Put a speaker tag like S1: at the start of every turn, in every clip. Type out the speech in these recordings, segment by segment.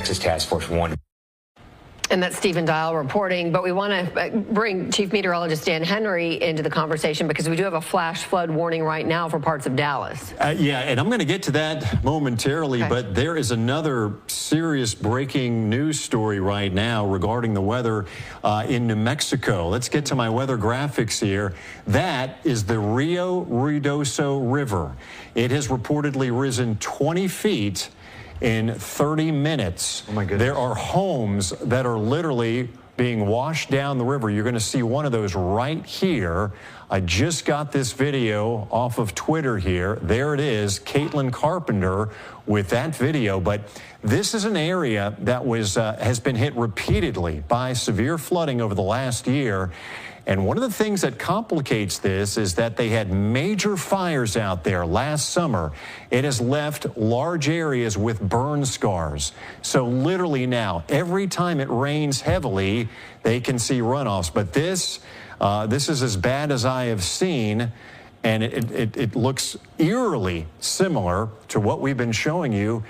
S1: Texas Task Force 1.
S2: And that's Stephen Dial reporting. But we want to bring Chief Meteorologist Dan Henry into the conversation because we do have a flash flood warning right now for parts of Dallas.
S3: Yeah, and I'm going to get to that momentarily, but there is another serious breaking news story right now regarding the weather in New Mexico. Let's get to my weather graphics here. That is the Rio Ruidoso River. It has reportedly risen 20 feet in 30 minutes. Oh my goodness. There are homes that are literally being washed down the river. You're going to see one of those right here. I just got this video off of Twitter here. There it is, Caitlin Carpenter with that video. But this is an area that has been hit repeatedly by severe flooding over the last year. And one of the things that complicates this is that they had major fires out there last summer. It has left large areas with burn scars. So literally now, every time it rains heavily, they can see runoffs. But this is as bad as I have seen. And it looks eerily similar to what we've been showing you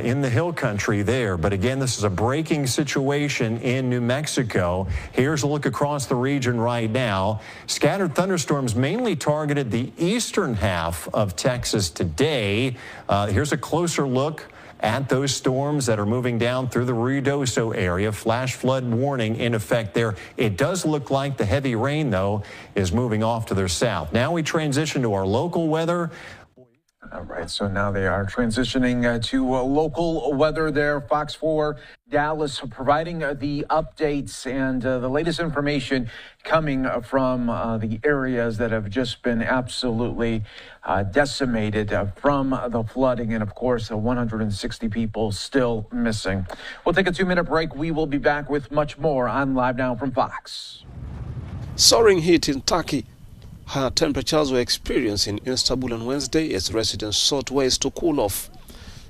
S3: in the hill country there. But again, this is a breaking situation in New Mexico. Here's a look across the region right now. Scattered thunderstorms mainly targeted the eastern half of Texas today. Here's a closer look at those storms that are moving down through the Ruidoso area. Flash flood warning in effect there. It does look like the heavy rain, though, is moving off to their south. Now we transition to our local weather.
S4: All right, so now they are transitioning to local weather there. Fox 4 Dallas providing the updates and the latest information coming from the areas that have just been absolutely decimated from the flooding. And of course, 160 people still missing. We'll take a 2-minute break. We will be back with much more on Live Now from Fox.
S5: Soaring heat in Turkey. Higher temperatures were experienced in Istanbul on Wednesday as residents sought ways to cool off.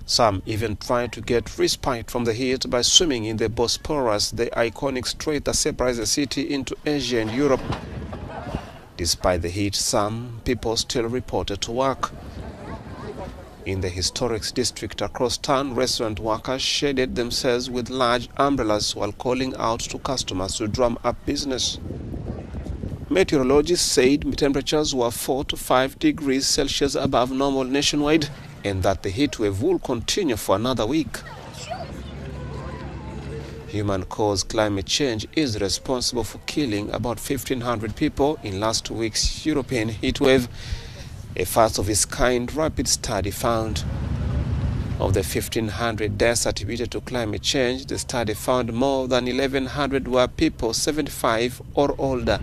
S5: Some even tried to get respite from the heat by swimming in the Bosporus, the iconic strait that separates the city into Asia and Europe. Despite the heat, some people still reported to work. In the historic district across town, restaurant workers shaded themselves with large umbrellas while calling out to customers to drum up business. Meteorologists said temperatures were 4 to 5 degrees Celsius above normal nationwide and that the heat wave will continue for another week. Human-caused climate change is responsible for killing about 1,500 people in last week's European heat wave, a first of its kind rapid study found. Of the 1,500 deaths attributed to climate change, the study found more than 1,100 were people 75 or older.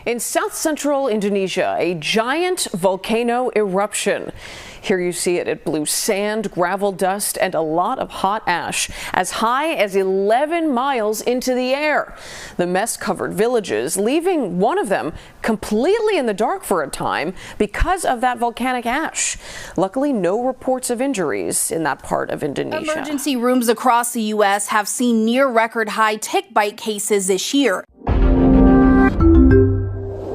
S6: In south-central Indonesia, a giant volcano eruption. Here you see it. It blew sand, gravel, dust, and a lot of hot ash, as high as 11 miles into the air. The mess covered villages, leaving one of them completely in the dark for a time because of that volcanic ash. Luckily, no reports of injuries in that part of Indonesia.
S7: Emergency rooms across the U.S. have seen near-record high tick bite cases this year.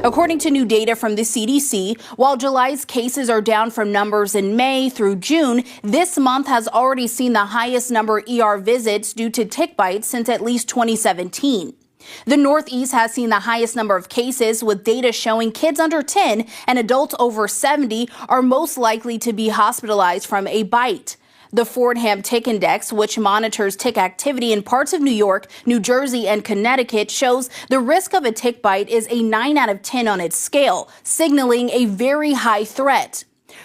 S7: According to new data from the CDC, while July's cases are down from numbers in May through June, this month has already seen the highest number of ER visits due to tick bites since at least 2017. The Northeast has seen the highest number of cases, with data showing kids under 10 and adults over 70 are most likely to be hospitalized from a bite. The Fordham Tick Index, which monitors tick activity in parts of New York, New Jersey, and Connecticut, shows the risk of a tick bite is a 9 out of 10 on its scale, signaling a very high threat.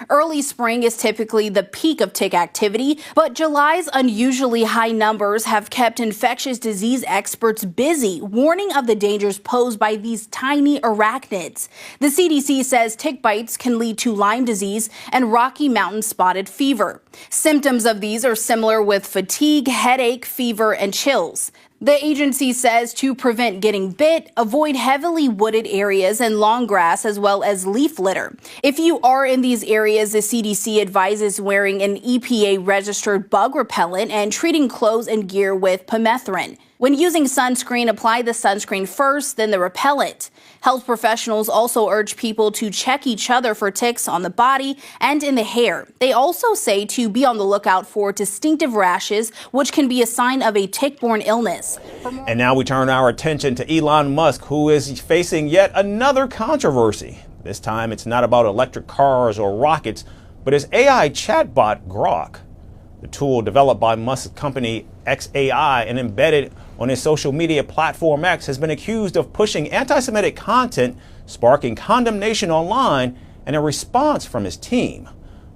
S7: Early spring is typically the peak of tick activity, but July's unusually high numbers have kept infectious disease experts busy, warning of the dangers posed by these tiny arachnids. The CDC says tick bites can lead to Lyme disease and Rocky Mountain spotted fever. Symptoms of these are similar with fatigue, headache, fever, and chills. The agency says to prevent getting bit, avoid heavily wooded areas and long grass as well as leaf litter. If you are in these areas, the CDC advises wearing an EPA-registered bug repellent and treating clothes and gear with permethrin. When using sunscreen, apply the sunscreen first, then the repellent. Health professionals also urge people to check each other for ticks on the body and in the hair. They also say to be on the lookout for distinctive rashes, which can be a sign of a tick-borne illness.
S1: And now we turn our attention to Elon Musk, who is facing yet another controversy. This time it's not about electric cars or rockets, but his AI chatbot Grok. The tool developed by Musk's company xAI and embedded on his social media platform X has been accused of pushing anti-Semitic content, sparking condemnation online and a response from his team.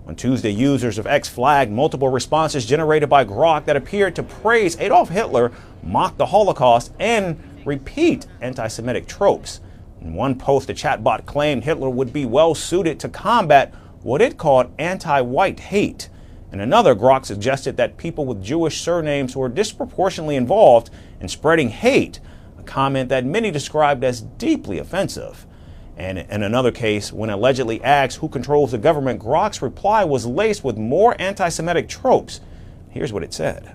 S1: On Tuesday, users of X flagged multiple responses generated by Grok that appeared to praise Adolf Hitler, mock the Holocaust, and repeat anti-Semitic tropes. In one post, the chatbot claimed Hitler would be well suited to combat what it called anti-white hate. In another, Grok suggested that people with Jewish surnames were disproportionately involved in spreading hate, a comment that many described as deeply offensive. And in another case, when allegedly asked who controls the government, Grok's reply was laced with more anti-Semitic tropes. Here's what it said.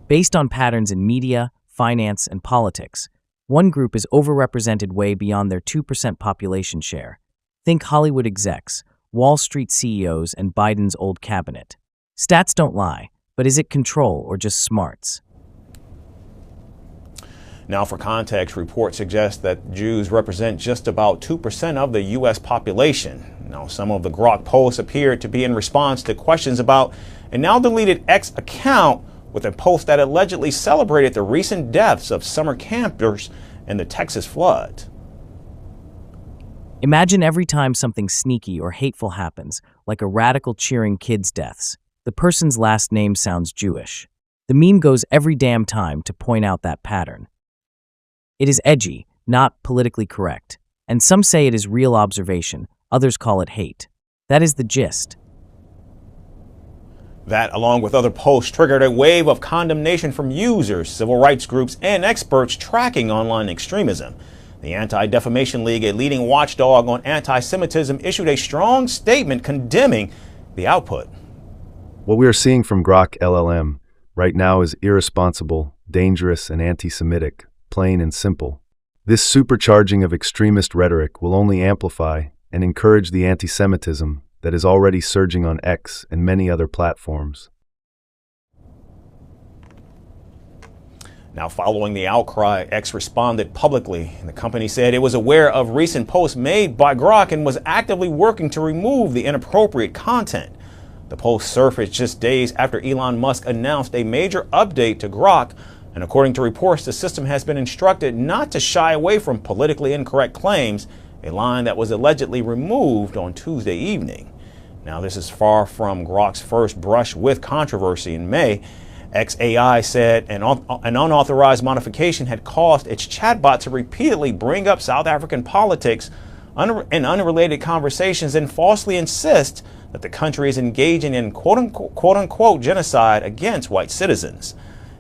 S8: Based on patterns in media, finance, and politics, one group is overrepresented way beyond their 2% population share. Think Hollywood execs, Wall Street CEOs, and Biden's old cabinet. Stats don't lie, but is it control or just smarts?
S1: Now, for context, reports suggest that Jews represent just about 2% of the U.S. population. Now, some of the Grok posts appeared to be in response to questions about a now deleted X account with a post that allegedly celebrated the recent deaths of summer campers in the Texas flood.
S8: Imagine every time something sneaky or hateful happens, like a radical cheering kids' deaths, the person's last name sounds Jewish. The meme goes every damn time to point out that pattern. It is edgy, not politically correct, and some say it is real observation, others call it hate. That is the gist.
S1: That, along with other posts, triggered a wave of condemnation from users, civil rights groups, and experts tracking online extremism. The Anti-Defamation League, a leading watchdog on anti-Semitism, issued a strong statement condemning the output.
S9: What we are seeing from Grok LLM right now is irresponsible, dangerous, and anti-Semitic, plain and simple. This supercharging of extremist rhetoric will only amplify and encourage the anti-Semitism that is already surging on X and many other platforms.
S1: Now, following the outcry, X responded publicly, and the company said it was aware of recent posts made by Grok and was actively working to remove the inappropriate content. The post surfaced just days after Elon Musk announced a major update to Grok, and according to reports, the system has been instructed not to shy away from politically incorrect claims, a line that was allegedly removed on Tuesday evening. Now, this is far from Grok's first brush with controversy. In May, xAI said an unauthorized modification had caused its chatbot to repeatedly bring up South African politics in unrelated conversations and falsely insist that the country is engaging in quote-unquote genocide against white citizens.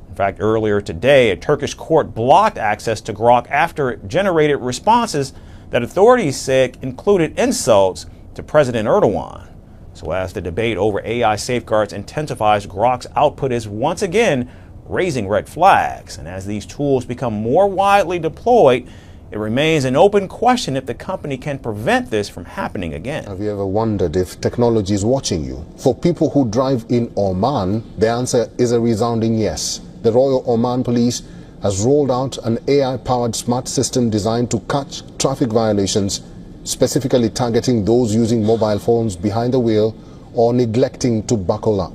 S1: In fact, earlier today, a Turkish court blocked access to Grok after it generated responses that authorities said included insults to President Erdogan. So as the debate over AI safeguards intensifies, Grok's output is once again raising red flags. And as these tools become more widely deployed, it remains an open question if the company can prevent this from happening again.
S10: Have you ever wondered if technology is watching you? For people who drive in Oman, the answer is a resounding yes. The Royal Oman Police has rolled out an AI-powered smart system designed to catch traffic violations, specifically targeting those using mobile phones behind the wheel or neglecting to buckle up.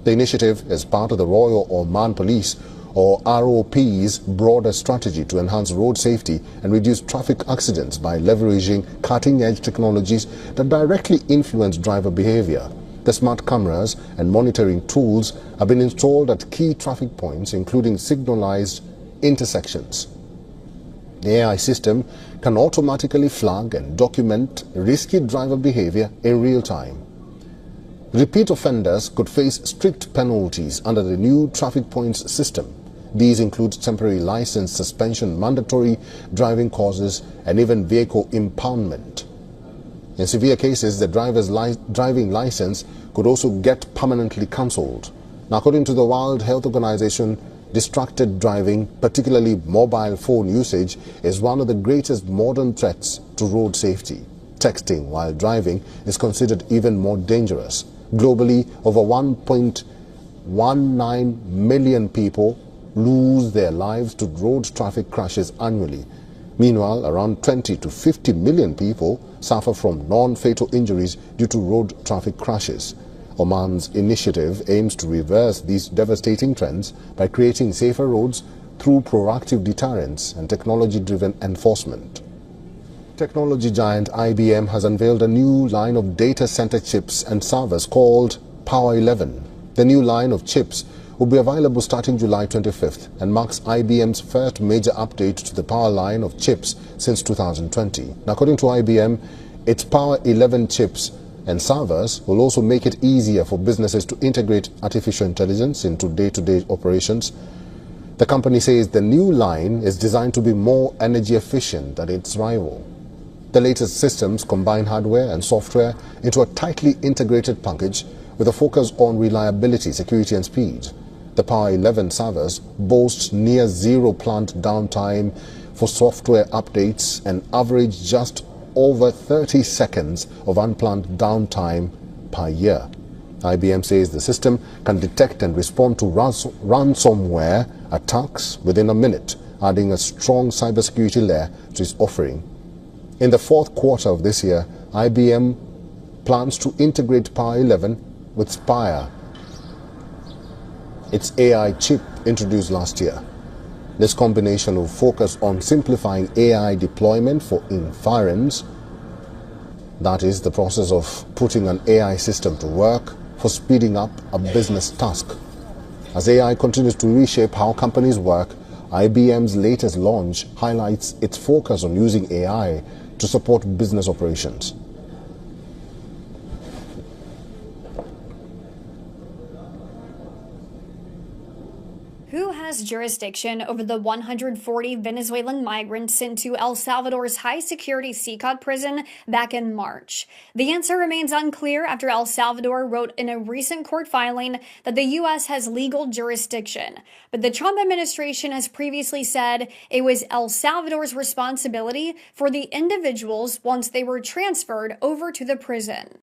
S10: The initiative is part of the Royal Oman Police, or ROP's, broader strategy to enhance road safety and reduce traffic accidents by leveraging cutting-edge technologies that directly influence driver behavior. The smart cameras and monitoring tools have been installed at key traffic points, including signalized intersections. The AI system can automatically flag and document risky driver behavior in real time. Repeat offenders could face strict penalties under the new traffic points system. These include temporary license suspension, mandatory driving courses, and even vehicle impoundment. In severe cases, the driver's driving license could also get permanently cancelled. Now, according to the World Health Organization, Distracted driving, particularly mobile phone usage, is one of the greatest modern threats to road safety. Texting while driving is considered even more dangerous. Globally, over 1.19 million people lose their lives to road traffic crashes annually. Meanwhile, around 20 to 50 million people suffer from non-fatal injuries due to road traffic crashes. Oman's initiative aims to reverse these devastating trends by creating safer roads through proactive deterrence and technology-driven enforcement. Technology giant IBM has unveiled a new line of data center chips and servers called Power 11. The new line of chips will be available starting July 25th and marks IBM's first major update to the power line of chips since 2020. According to IBM, its Power 11 chips and servers will also make it easier for businesses to integrate artificial intelligence into day-to-day operations. The company says the new line is designed to be more energy efficient than its rival. The latest systems combine hardware and software into a tightly integrated package with a focus on reliability, security and speed. The Power 11 servers boast near zero plant downtime for software updates and average just over 30 seconds of unplanned downtime per year. IBM says the system can detect and respond to ransomware attacks within a minute, adding a strong cybersecurity layer to its offering. In the fourth quarter of this year, IBM plans to integrate Power 11 with Spire, its AI chip introduced last year. This combination will focus on simplifying AI deployment for inference, that is, the process of putting an AI system to work, for speeding up a business task. As AI continues to reshape how companies work, IBM's latest launch highlights its focus on using AI to support business operations.
S11: Who has jurisdiction over the 140 Venezuelan migrants sent to El Salvador's high-security CICOT prison back in March? The answer remains unclear after El Salvador wrote in a recent court filing that the U.S. has legal jurisdiction. But the Trump administration has previously said it was El Salvador's responsibility for the individuals once they were transferred over to the prison.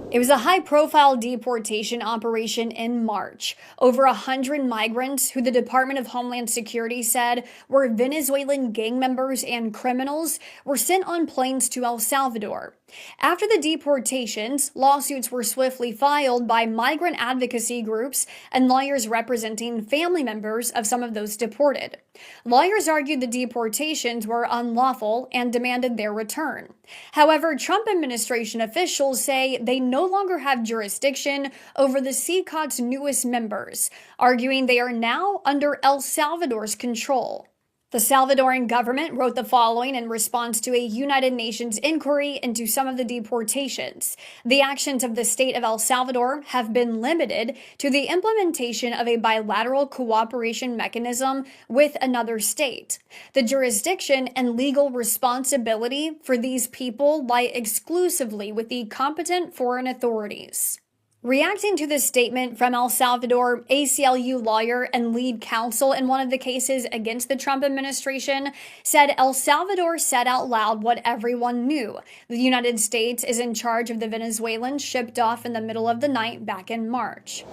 S11: It was a high-profile deportation operation in March. Over 100 migrants who the Department of Homeland Security said were Venezuelan gang members and criminals were sent on planes to El Salvador. After the deportations, lawsuits were swiftly filed by migrant advocacy groups and lawyers representing family members of some of those deported. Lawyers argued the deportations were unlawful and demanded their return. However, Trump administration officials say they no longer have jurisdiction over the CICOT's newest members, arguing they are now under El Salvador's control. The Salvadoran government wrote the following in response to a United Nations inquiry into some of the deportations. The actions of the state of El Salvador have been limited to the implementation of a bilateral cooperation mechanism with another state. The jurisdiction and legal responsibility for these people lie exclusively with the competent foreign authorities. Reacting to this statement from El Salvador, ACLU lawyer and lead counsel in one of the cases against the Trump administration said El Salvador said out loud what everyone knew. The United States is in charge of the Venezuelans shipped off in the middle of the night back in March.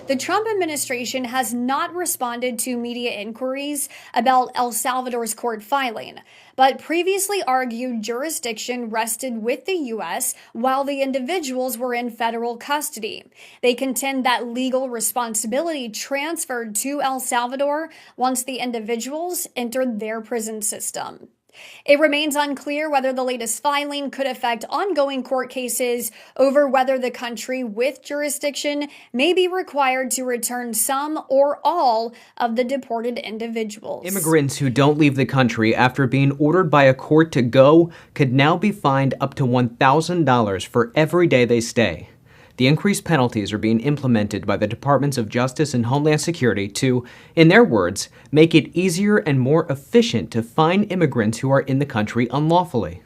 S11: The Trump administration has not responded to media inquiries about El Salvador's court filing, but previously argued jurisdiction rested with the U.S. while the individuals were in federal custody. They contend that legal responsibility transferred to El Salvador once the individuals entered their prison system. It remains unclear whether the latest filing could affect ongoing court cases over whether the country with jurisdiction may be required to return some or all of the deported individuals.
S12: Immigrants who don't leave the country after being ordered by a court to go could now be fined up to $1,000 for every day they stay. The increased penalties are being implemented by the Departments of Justice and Homeland Security to, in their words, make it easier and more efficient to fine immigrants who are in the country unlawfully.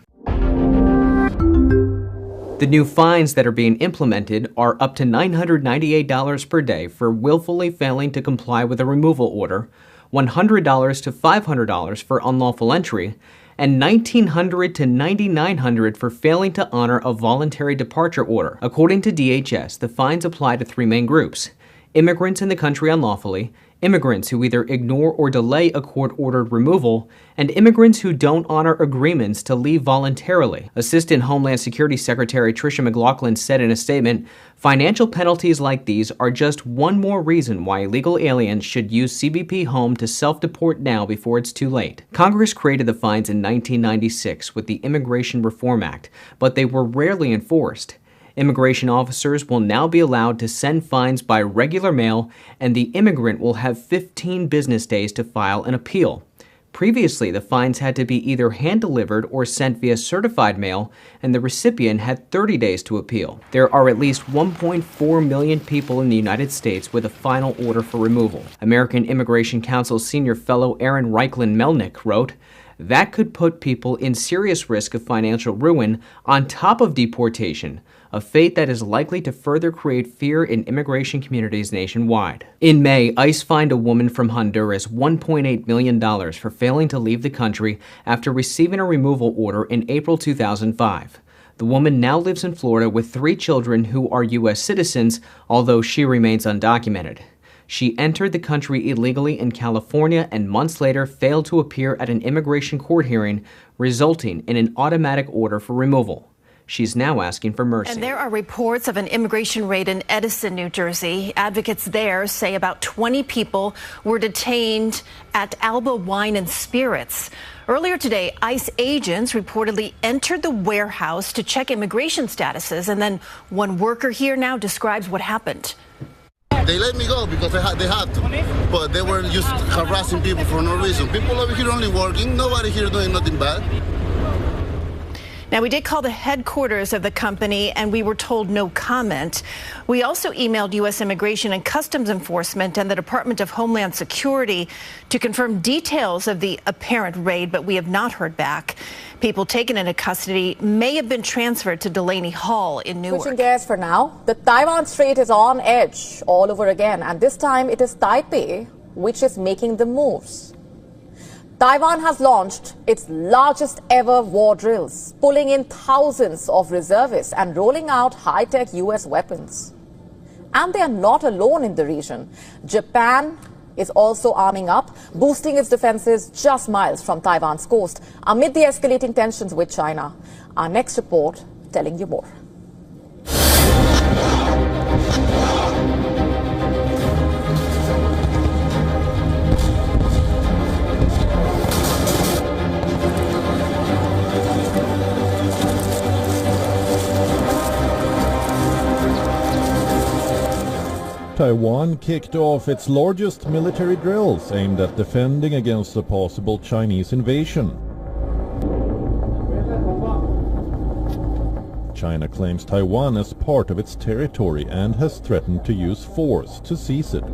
S12: The new fines that are being implemented are up to $998 per day for willfully failing to comply with a removal order, $100 to $500 for unlawful entry, and $1,900 to $9,900 for failing to honor a voluntary departure order. According to DHS, the fines apply to three main groups: immigrants in the country unlawfully, immigrants who either ignore or delay a court-ordered removal, and immigrants who don't honor agreements to leave voluntarily. Assistant Homeland Security Secretary Tricia McLaughlin said in a statement, "Financial penalties like these are just one more reason why illegal aliens should use CBP Home to self-deport now before it's too late." Congress created the fines in 1996 with the Immigration Reform Act, but they were rarely enforced. Immigration officers will now be allowed to send fines by regular mail, and the immigrant will have 15 business days to file an appeal. Previously, the fines had to be either hand-delivered or sent via certified mail, and the recipient had 30 days to appeal. There are at least 1.4 million people in the United States with a final order for removal. American Immigration Council senior fellow Aaron Reichlin Melnick wrote, "That could put people in serious risk of financial ruin on top of deportation, a fate that is likely to further create fear in immigration communities nationwide." In May, ICE fined a woman from Honduras $1.8 million for failing to leave the country after receiving a removal order in April 2005. The woman now lives in Florida with 3 children who are U.S. citizens, although she remains undocumented. She entered the country illegally in California and months later failed to appear at an immigration court hearing, resulting in an automatic order for removal. She's now asking for mercy.
S13: And there are reports of an immigration raid in Edison, New Jersey. Advocates there say about 20 people were detained at Alba Wine and Spirits. Earlier today, ICE agents reportedly entered the warehouse to check immigration statuses, and then one worker here now describes what happened.
S14: They let me go because they had to, but they were just harassing people for no reason. People over here only working, nobody here doing nothing bad.
S13: Now, we did call the headquarters of the company, and we were told no comment. We also emailed U.S. Immigration and Customs Enforcement and the Department of Homeland Security to confirm details of the apparent raid, but we have not heard back. People taken into custody may have been transferred to Delaney Hall in Newark.
S15: Switching gears for now, the Taiwan Strait is on edge all over again, and this time it is Taipei which is making the moves. Taiwan has launched its largest ever war drills, pulling in thousands of reservists and rolling out high-tech U.S. weapons. And they are not alone in the region. Japan is also arming up, boosting its defenses just miles from Taiwan's coast amid the escalating tensions with China. Our next report telling you more.
S16: Taiwan kicked off its largest military drills aimed at defending against a possible Chinese invasion. China claims Taiwan as part of its territory and has threatened to use force to seize it.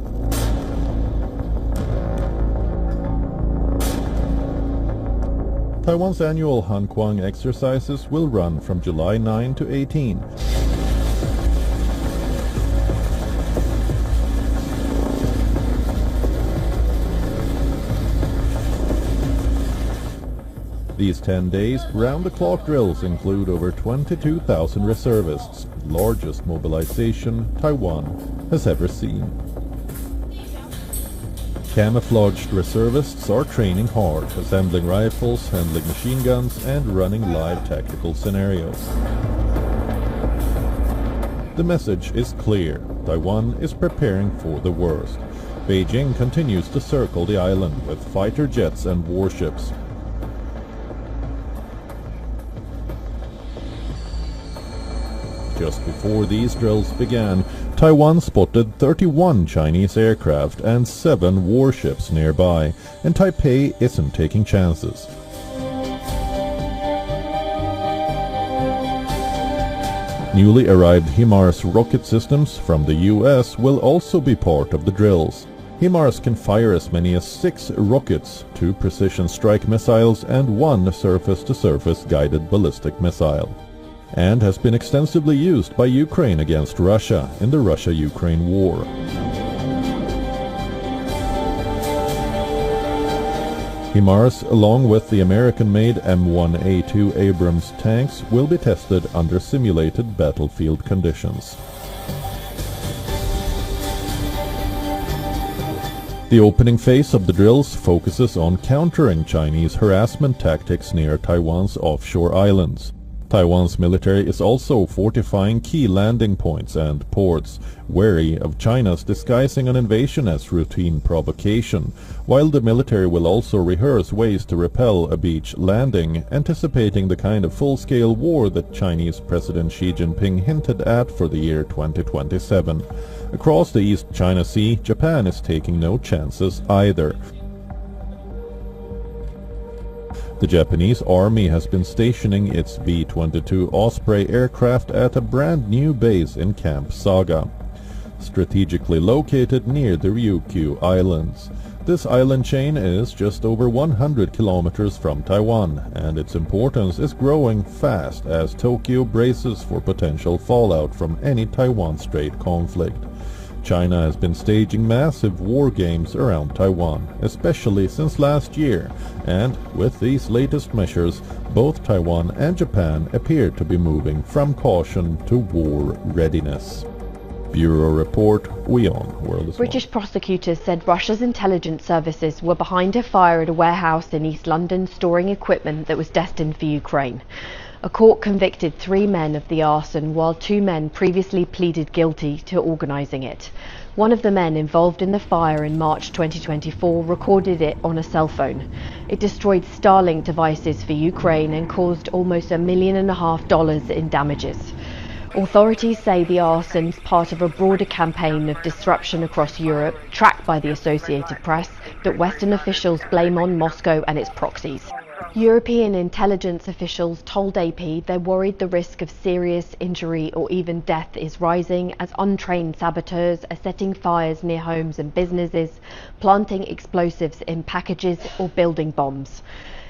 S16: Taiwan's annual Hankuang exercises will run from July 9 to 18. These 10 days, round-the-clock drills include over 22,000 reservists, the largest mobilization Taiwan has ever seen. Camouflaged reservists are training hard, assembling rifles, handling machine guns, and running live tactical scenarios. The message is clear. Taiwan is preparing for the worst. Beijing continues to circle the island with fighter jets and warships. Just before these drills began, Taiwan spotted 31 Chinese aircraft and 7 warships nearby, and Taipei isn't taking chances. Newly arrived HIMARS rocket systems from the US will also be part of the drills. HIMARS can fire as many as 6 rockets, 2 precision strike missiles and 1 surface-to-surface guided ballistic missile. and has been extensively used by Ukraine against Russia in the Russia-Ukraine war. HIMARS, along with the American-made M1A2 Abrams tanks, will be tested under simulated battlefield conditions. The opening phase of the drills focuses on countering Chinese harassment tactics near Taiwan's offshore islands. Taiwan's military is also fortifying key landing points and ports, wary of China's disguising an invasion as routine provocation, while the military will also rehearse ways to repel a beach landing, anticipating the kind of full-scale war that Chinese President Xi Jinping hinted at for the year 2027. Across the East China Sea, Japan is taking no chances either. The Japanese army has been stationing its V-22 Osprey aircraft at a brand new base in Camp Saga, strategically located near the Ryukyu Islands. This island chain is just over 100 kilometers from Taiwan, and its importance is growing fast as Tokyo braces for potential fallout from any Taiwan Strait conflict. China has been staging massive war games around Taiwan, especially since last year, and with these latest measures, both Taiwan and Japan appear to be moving from caution to war readiness. Bureau Report, WION World is
S17: British prosecutors said Russia's intelligence services were behind a fire at a warehouse in East London storing equipment that was destined for Ukraine. A court convicted 3 men of the arson, while 2 men previously pleaded guilty to organising it. One of the men involved in the fire in March 2024 recorded it on a cell phone. It destroyed Starlink devices for Ukraine and caused almost $1.5 million in damages. Authorities say the arson is part of a broader campaign of disruption across Europe, tracked by the Associated Press, that Western officials blame on Moscow and its proxies. European intelligence officials told AP they're worried the risk of serious injury or even death is rising as untrained saboteurs are setting fires near homes and businesses, planting explosives in packages or building bombs.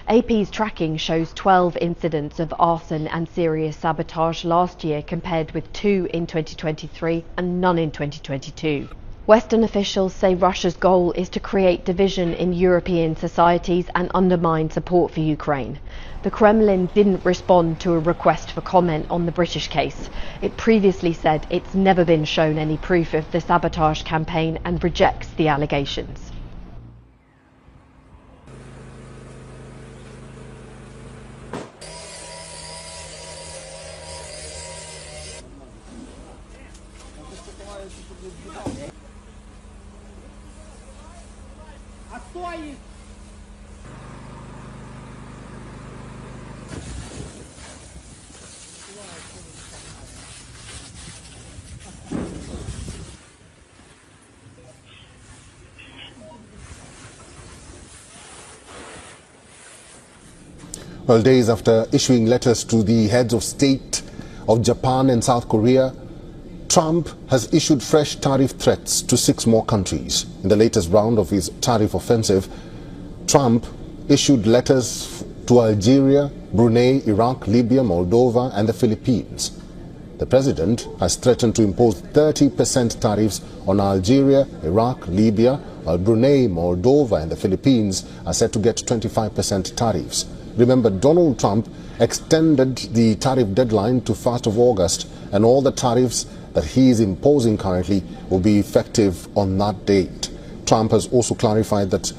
S17: AP's tracking shows 12 incidents of arson and serious sabotage last year compared with 2 in 2023 and none in 2022. Western officials say Russia's goal is to create division in European societies and undermine support for Ukraine. The Kremlin didn't respond to a request for comment on the British case. It previously said it's never been shown any proof of the sabotage campaign and rejects the allegations.
S10: Well, days after issuing letters to the heads of state of Japan and South Korea, Trump has issued fresh tariff threats to 6 more countries. In the latest round of his tariff offensive, Trump issued letters to Algeria, Brunei, Iraq, Libya, Moldova, and the Philippines. The president has threatened to impose 30% tariffs on Algeria, Iraq, Libya, while Brunei, Moldova, and the Philippines are set to get 25% tariffs. Remember, Donald Trump extended the tariff deadline to 1st of August, and all the tariffs that he is imposing currently will be effective on that date. Trump has also clarified that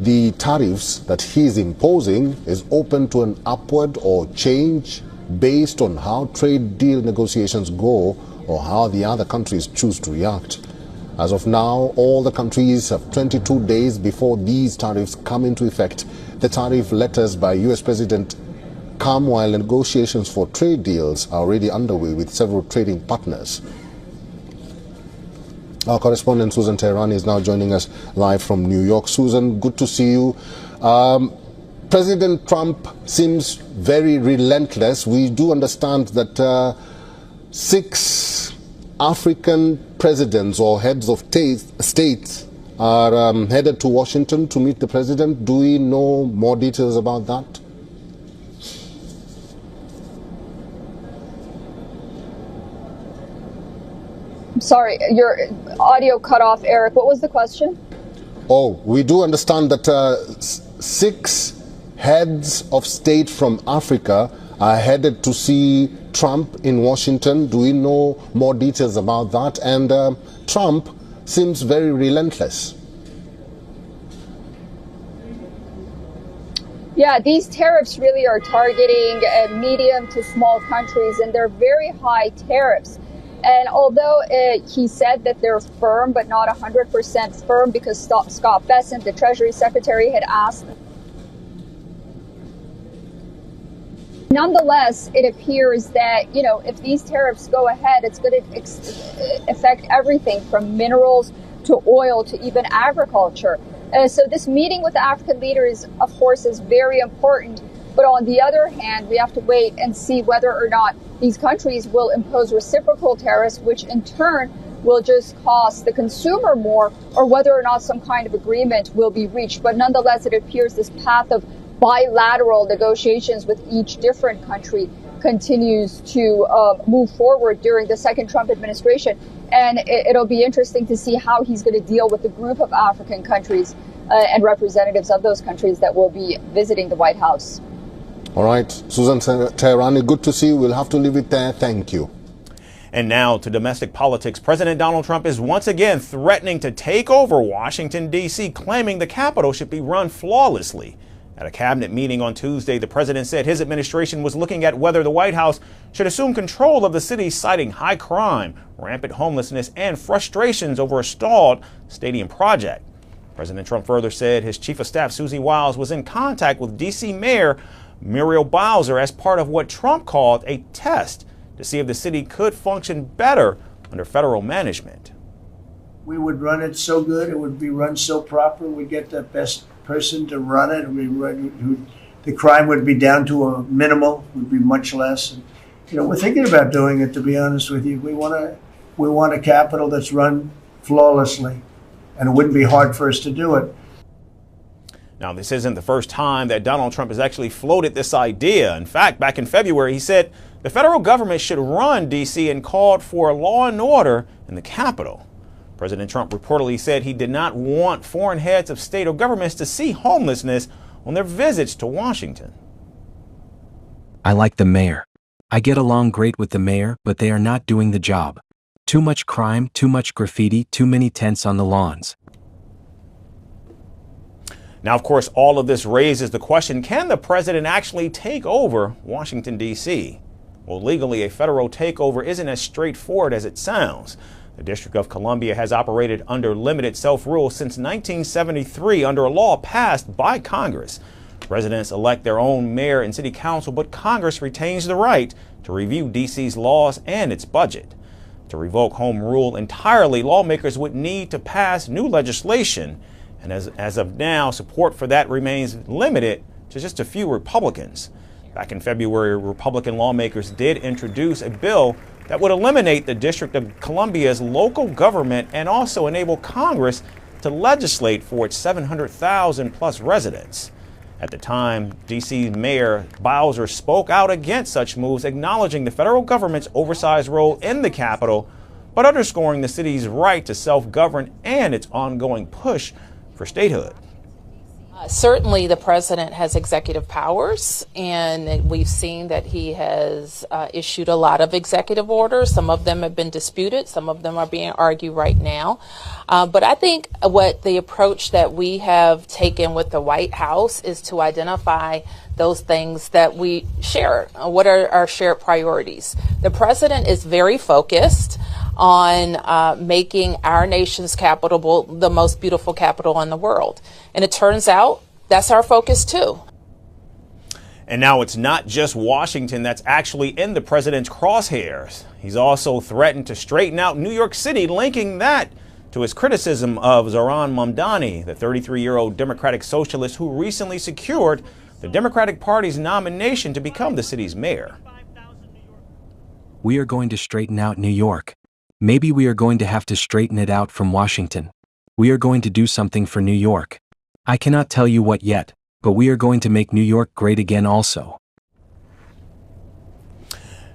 S10: the tariffs that he is imposing is open to an upward or change based on how trade deal negotiations go or how the other countries choose to react. As of now, all the countries have 22 days before these tariffs come into effect. The tariff letters by US President come while negotiations for trade deals are already underway with several trading partners. Our correspondent Susan Teherani is now joining us live from New York. Susan, good to see you. President Trump seems very relentless. We do understand that 6 African presidents or heads of states are headed to Washington to meet the president. Do we know more details about that?
S18: Sorry, your audio cut off, Eric. What was the question?
S10: Oh, we do understand that 6 heads of state from Africa are headed to see Trump in Washington. Do we know more details about that? And Trump seems very relentless.
S18: Yeah, these tariffs really are targeting medium to small countries, and they're very high tariffs. And although he said that they're firm, but not 100% firm, because Scott Bessent, the Treasury Secretary, had asked. Nonetheless, it appears that, you know, if these tariffs go ahead, it's going to affect everything from minerals to oil to even agriculture. So this meeting with the African leaders, of course, is very important. But on the other hand, we have to wait and see whether or not these countries will impose reciprocal tariffs, which in turn will just cost the consumer more, or whether or not some kind of agreement will be reached. But nonetheless, it appears this path of bilateral negotiations with each different country continues to move forward during the second Trump administration. And it'll be interesting to see how he's going to deal with the group of African countries and representatives of those countries that will be visiting the White House.
S10: All right, Susan Teherani, good to see you. We'll have to leave it there. Thank you.
S1: And now to domestic politics. President Donald Trump is once again threatening to take over Washington, D.C., claiming the Capitol should be run flawlessly. At a cabinet meeting on Tuesday, the president said his administration was looking at whether the White House should assume control of the city, citing high crime, rampant homelessness, and frustrations over a stalled stadium project. President Trump further said his chief of staff, Susie Wiles, was in contact with D.C. Mayor Muriel Bowser as part of what Trump called a test to see if the city could function better under federal management.
S19: We would run it so good, it would be run so proper, we'd get the best person to run it. The crime would be down to a minimal, would be much less. And, you know, we're thinking about doing it, to be honest with you. We want a Capitol that's run flawlessly, and it wouldn't be hard for us to do it.
S1: Now, this isn't the first time that Donald Trump has actually floated this idea. In fact, back in February, he said the federal government should run D.C. and called for law and order in the Capitol. President Trump reportedly said he did not want foreign heads of state or governments to see homelessness on their visits to Washington.
S20: I like the mayor. I get along great with the mayor, but they are not doing the job. Too much crime, too much graffiti, too many tents on the lawns.
S1: Now, of course, all of this raises the question, can the president actually take over Washington, D.C.? Well, legally, a federal takeover isn't as straightforward as it sounds. The District of Columbia has operated under limited self-rule since 1973 under a law passed by Congress. Residents elect their own mayor and city council, but Congress retains the right to review D.C.'s laws and its budget. To revoke home rule entirely, lawmakers would need to pass new legislation. And as of now, support for that remains limited to just a few Republicans. Back in February, Republican lawmakers did introduce a bill that would eliminate the District of Columbia's local government and also enable Congress to legislate for its 700,000 plus residents. At the time, D.C. Mayor Bowser spoke out against such moves, acknowledging the federal government's oversized role in the Capitol, but underscoring the city's right to self-govern and its ongoing push for statehood.
S21: Certainly, the president has executive powers, and we've seen that he has issued a lot of executive orders. Some of them have been disputed. Some of them are being argued right now. But I think what the approach that we have taken with the White House is to identify those things that we share. What are our shared priorities? The president is very focused on making our nation's capital the most beautiful capital in the world. And it turns out that's our focus too.
S1: And now it's not just Washington that's actually in the president's crosshairs. He's also threatened to straighten out New York City, linking that to his criticism of Zohran Mamdani, the 33-year-old Democratic socialist who recently secured the Democratic Party's nomination to become the city's mayor.
S20: We are going to straighten out New York. Maybe we are going to have to straighten it out from Washington. We are going to do something for New York. I cannot tell you what yet, but we are going to make New York great again also.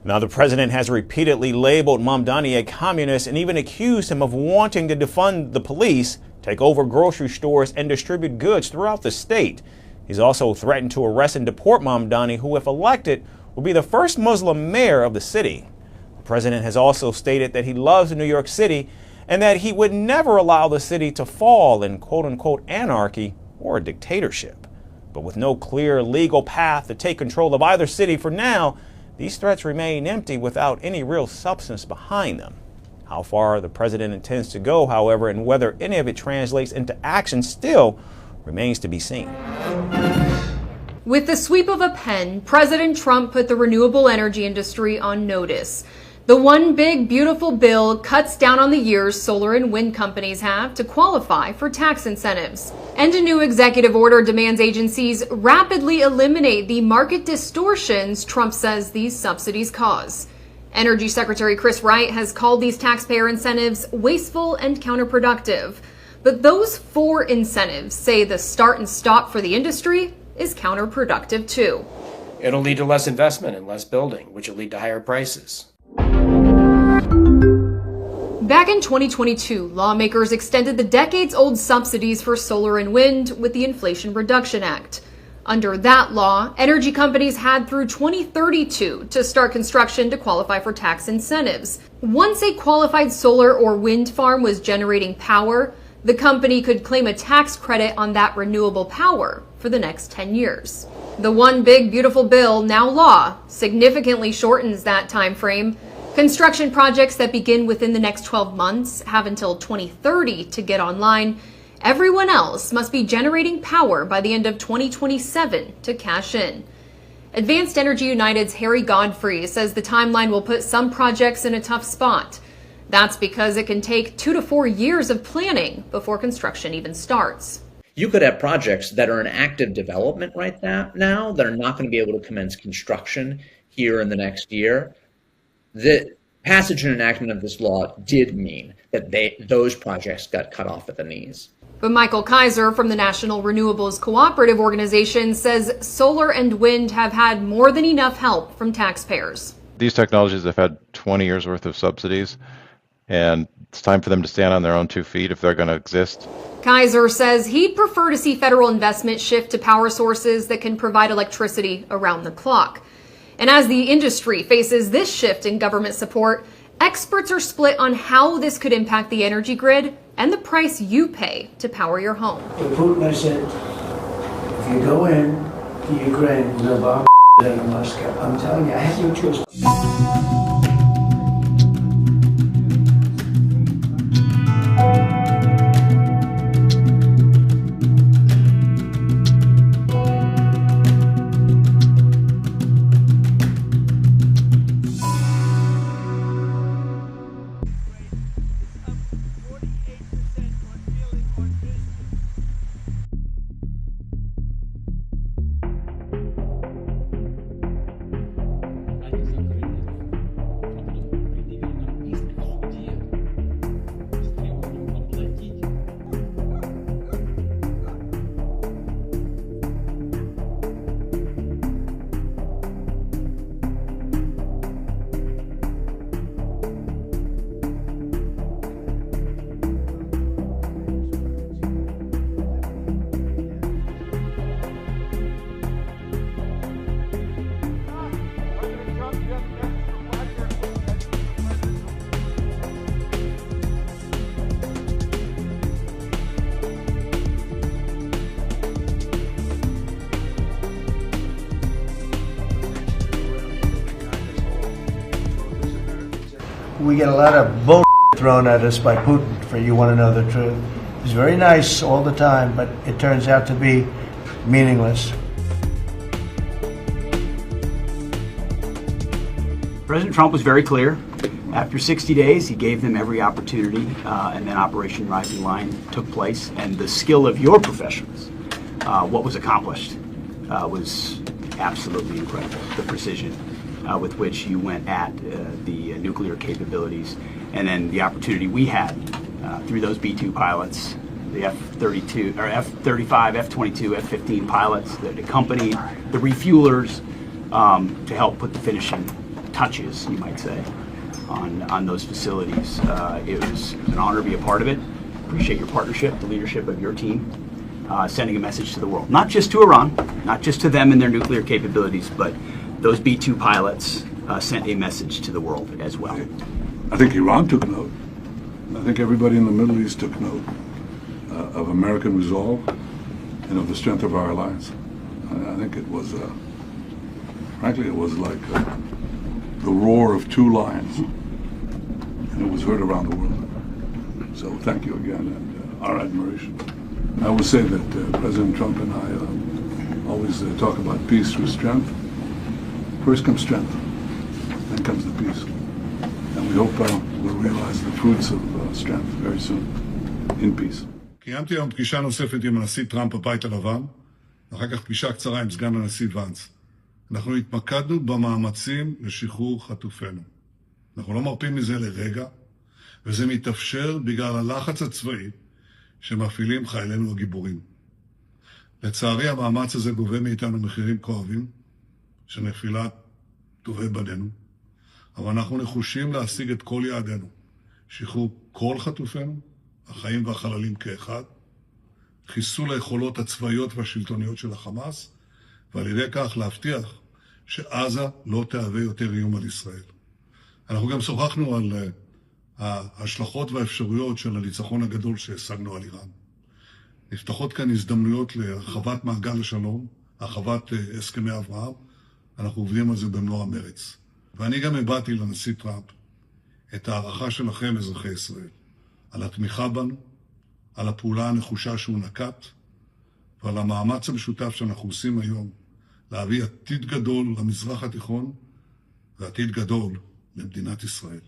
S1: Now, the president has repeatedly labeled Mamdani a communist and even accused him of wanting to defund the police, take over grocery stores, and distribute goods throughout the state. He's also threatened to arrest and deport Mamdani, who, if elected, will be the first Muslim mayor of the city. The president has also stated that he loves New York City and that he would never allow the city to fall in quote-unquote anarchy or a dictatorship. But with no clear legal path to take control of either city for now, these threats remain empty without any real substance behind them. How far the president intends to go, however, and whether any of it translates into action still remains to be seen.
S2: With the sweep of a pen, President Trump put the renewable energy industry on notice. The One Big Beautiful Bill cuts down on the years solar and wind companies have to qualify for tax incentives. And a new executive order demands agencies rapidly eliminate the market distortions Trump says these subsidies cause. Energy Secretary Chris Wright has called these taxpayer incentives wasteful and counterproductive. But those four incentives say the start and stop for the industry is counterproductive too.
S22: It'll lead to less investment and less building, which will lead to higher prices.
S2: Back in 2022, lawmakers extended the decades-old subsidies for solar and wind with the Inflation Reduction Act. Under that law, energy companies had through 2032 to start construction to qualify for tax incentives. Once a qualified solar or wind farm was generating power, the company could claim a tax credit on that renewable power for the next 10 years. The One Big Beautiful Bill, now law, significantly shortens that time frame. Construction projects that begin within the next 12 months have until 2030 to get online. Everyone else must be generating power by the end of 2027 to cash in. Advanced Energy United's Harry Godfrey says the timeline will put some projects in a tough spot. That's because it can take 2 to 4 years of planning before construction even starts.
S23: You could have projects that are in active development right now that are not going to be able to commence construction here in the next year. The passage and enactment of this law did mean that those projects got cut off at the knees.
S2: But Michael Kaiser from the National Renewables Cooperative Organization says solar and wind have had more than enough help from taxpayers.
S24: These technologies have had 20 years worth of subsidies, and it's time for them to stand on their own 2 feet if they're going to exist.
S2: Kaiser says he'd prefer to see federal investment shift to power sources that can provide electricity around the clock. And as the industry faces this shift in government support, experts are split on how this could impact the energy grid and the price you pay to power your home.
S19: Putin has said, if you go in to Ukraine, we'll bomb out of Moscow. I'm telling you, I have no choice. We get a lot of bull thrown at us by Putin, for you want to know the truth. He's very nice all the time, but it turns out to be meaningless.
S25: President Trump was very clear. After 60 days, he gave them every opportunity, and then Operation Rising Lion took place. And the skill of your professionals, what was accomplished, was absolutely incredible. The precision with which you went at the nuclear capabilities, and then the opportunity we had through those B-2 pilots, the F-32 or F-35, F-22, F-15 pilots that accompanied the refuelers to help put the finishing touches, you might say, on those facilities. It was an honor to be a part of it. Appreciate your partnership, the leadership of your team, sending a message to the world. Not just to Iran, not just to them and their nuclear capabilities, but those B-2 pilots sent a message to the world as well.
S3: I think Iran took note. I think everybody in the Middle East took note of American resolve and of the strength of our alliance. I think it was, frankly, it was like the roar of two lions, and it was heard around the world. So thank you again, and our admiration. I will say that President Trump and I always talk about peace through strength. First comes strength, then comes the peace. And we hope we'll realize the fruits of strength very soon, in peace.
S4: קיימתי היום פגישה נוספת עם הנשיא טראמפ בבית הלבן, ואחר כך פגישה קצרה עם סגן הנשיא ואנס. אנחנו התמקדנו במאמצים לשחרור חטופינו. אנחנו לא מרפים מזה לרגע, וזה מתאפשר בגלל הלחץ הצבאי שמפעילים חיילינו הגיבורים. לצערי המאמץ הזה גובה מאיתנו מחירים כואבים של נפילת טובי בנינו, אבל אנחנו נחושים להשיג את כל יעדינו, שחרור כל חטופינו, החיים והחללים כאחד, חיסול היכולות הצבאיות והשלטוניות של החמאס, ועל ידי כך להבטיח שעזה לא תהווה יותר איום על ישראל. אנחנו גם שוחחנו על ההשלכות והאפשרויות של הניצחון הגדול שהשגנו על איראן. נפתחות כאן הזדמנויות להרחבת מעגל השלום, הרחבת הסכמי אברהם. אנחנו עובדים על זה במלוא המרץ. ואני גם הבאתי לנשיא טראמפ את הערכה שלכם, אזרחי ישראל, על התמיכה בנו, על הפעולה הנחושה שהוא נקט, ועל המאמץ המשותף שאנחנו עושים היום להביא עתיד גדול למזרח התיכון ועתיד גדול למדינת ישראל.